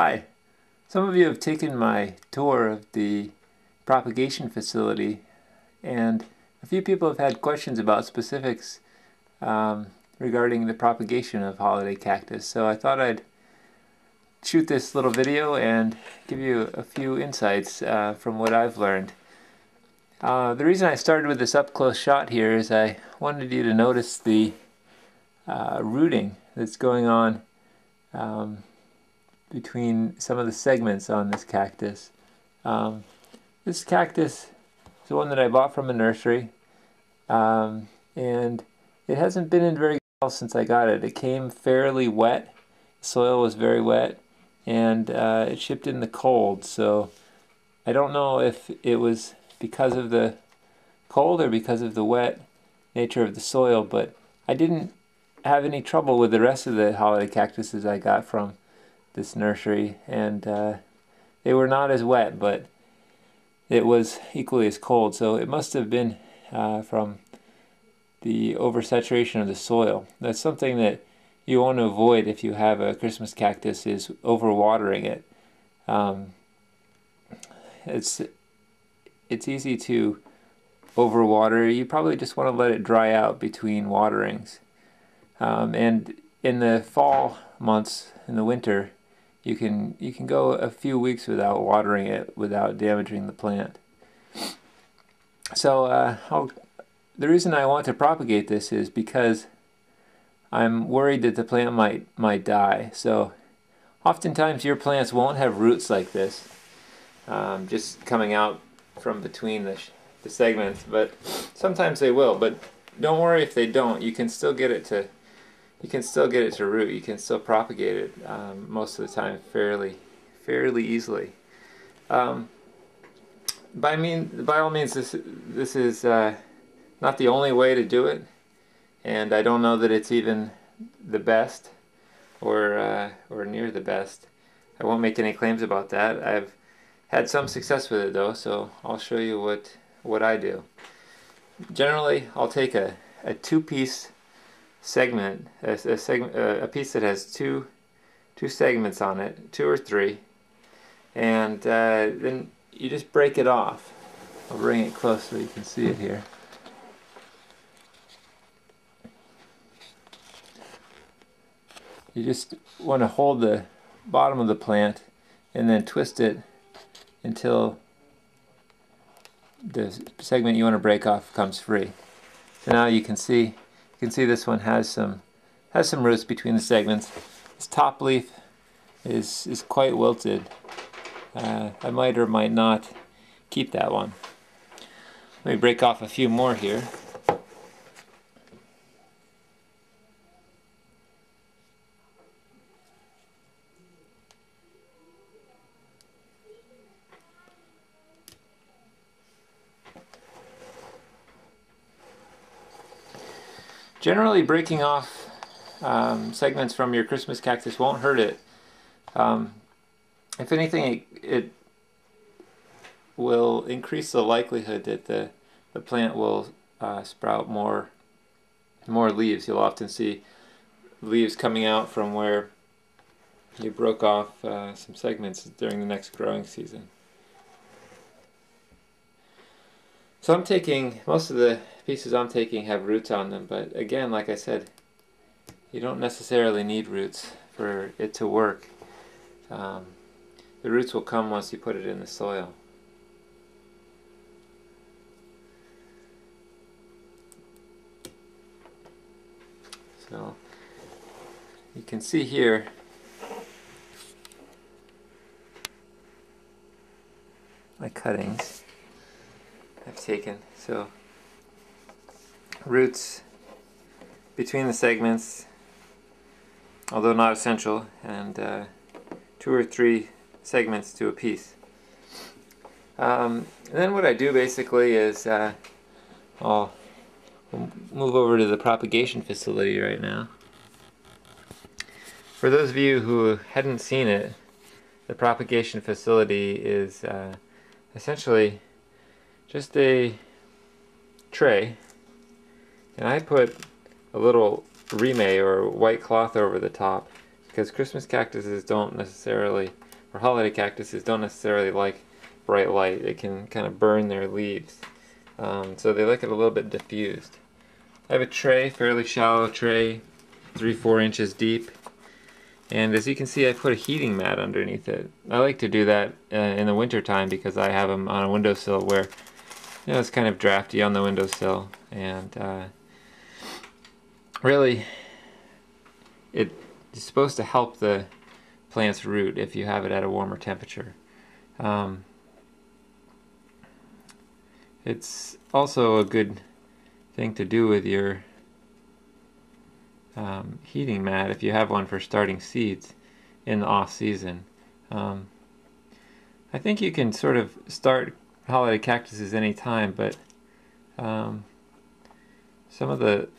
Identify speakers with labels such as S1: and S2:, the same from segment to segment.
S1: Hi. Some of you have taken my tour of the propagation facility, and a few people have had questions about specifics regarding the propagation of holiday cactus. So I thought I'd shoot this little video and give you a few insights from what I've learned. The reason I started with this up-close shot here is I wanted you to notice the rooting that's going on between some of the segments on this cactus. This cactus is the one that I bought from a nursery, and it hasn't been in very well since I got it. It came fairly wet, the soil was very wet, and it shipped in the cold, so I don't know if it was because of the cold or because of the wet nature of the soil, but I didn't have any trouble with the rest of the holiday cactuses I got from this nursery, and they were not as wet, but it was equally as cold, so it must have been from the oversaturation of the soil. That's something that you want to avoid if you have a Christmas cactus, is overwatering it. It's easy to overwater. You probably just want to let it dry out between waterings. And in the fall months, in the winter, you can go a few weeks without watering it without damaging the plant. So the reason I want to propagate this is because I'm worried that the plant might die. So oftentimes your plants won't have roots like this, just coming out from between the segments, but sometimes they will. But don't worry if they don't. You can still get it to root. You can still propagate it most of the time fairly easily. By all means, this is not the only way to do it, and I don't know that it's even the best or near the best. I won't make any claims about that. I've had some success with it though, so I'll show you what I do. Generally, I'll take a two-piece segment, a piece that has two segments on it, 2 or 3, and then you just break it off. I'll bring it close so you can see it here. You just want to hold the bottom of the plant and then twist it until the segment you want to break off comes free. So now you can see this one has some roots between the segments. This top leaf is quite wilted. I might or might not keep that one. Let me break off a few more here. Generally, breaking off segments from your Christmas cactus won't hurt it. If anything, it will increase the likelihood that the plant will sprout more leaves. You'll often see leaves coming out from where you broke off some segments during the next growing season. So I'm taking, most of the pieces I'm taking have roots on them, but again, like I said, you don't necessarily need roots for it to work. The roots will come once you put it in the soil. So you can see here my cuttings I've taken. So roots between the segments, although not essential, and 2 or 3 segments to a piece. And then what I do basically is I'll move over to the propagation facility right now. For those of you who hadn't seen it, the propagation facility is essentially just a tray, and I put a little rime or white cloth over the top because Christmas cactuses don't necessarily or holiday cactuses don't necessarily like bright light. It can kind of burn their leaves. So they like it a little bit diffused. I have a tray, fairly shallow tray, 3-4 inches deep. And as you can see, I put a heating mat underneath it. I like to do that in the winter time because I have them on a windowsill where it's kind of drafty on the windowsill, and really it is supposed to help the plant's root if you have it at a warmer temperature. It's also a good thing to do with your heating mat if you have one for starting seeds in the off season. I think you can sort of start holiday cactuses any time, but some of the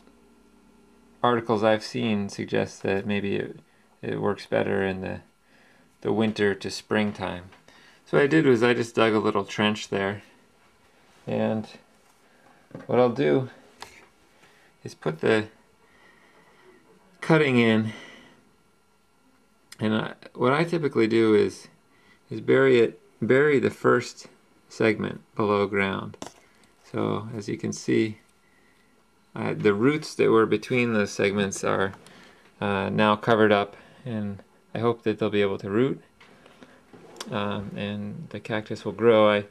S1: articles I've seen suggest that maybe it works better in the winter to springtime. So what I did was I just dug a little trench there, and what I'll do is put the cutting in, and what I typically do is bury the first segment below ground. So as you can see, the roots that were between those segments are now covered up, and I hope that they'll be able to root, and the cactus will grow.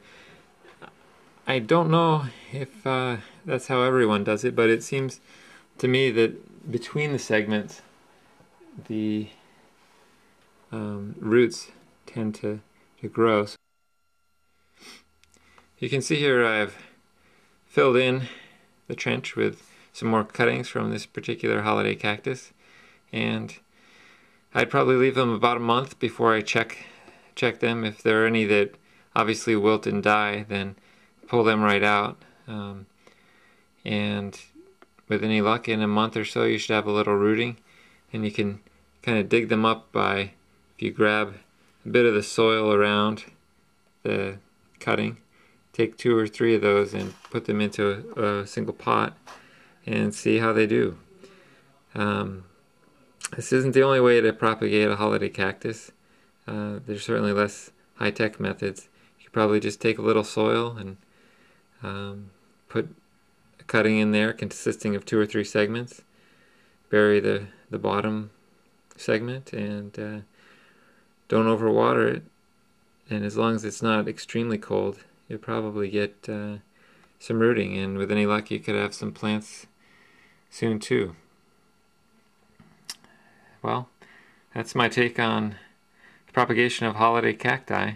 S1: I don't know if that's how everyone does it, but it seems to me that between the segments the roots tend to grow. So you can see here I've filled in the trench with some more cuttings from this particular holiday cactus, and I'd probably leave them about a month before I check them. If there are any that obviously wilt and die, then pull them right out, and with any luck in a month or so you should have a little rooting, and you can kind of dig them up by, if you grab a bit of the soil around the cutting, take 2 or 3 of those and put them into a single pot and see how they do. This isn't the only way to propagate a holiday cactus. There's certainly less high-tech methods. You could probably just take a little soil and put a cutting in there consisting of 2 or 3 segments, bury the bottom segment, and don't overwater it, and as long as it's not extremely cold, you'll probably get some rooting, and with any luck you could have some plants soon too. Well, that's my take on the propagation of holiday cacti.